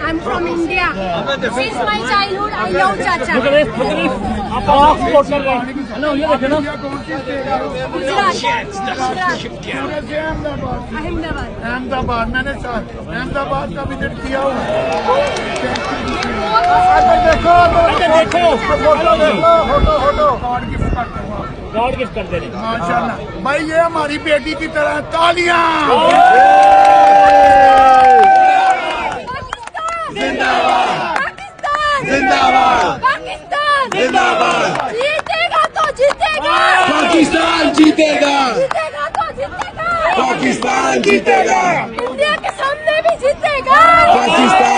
I'm from India. Since my childhood, I love Chacha. आप support कर रहे हैं। हेलो ये देखो ना। अहमदाबाद मैंने अहमदाबाद का विजिट किया हुआ। देखो गॉड गिफ्ट कर दे रहे। माशाल्लाह भाई, ये हमारी बेटी की तरह तालियां। जिंदाबाद पाकिस्तान जिंदाबाद जीतेगा तो जीतेगा। पाकिस्तान जीतेगा जीतेगा तो जीतेगा। पाकिस्तान जीतेगा इंडिया के सामने भी जीतेगा। पाकिस्तान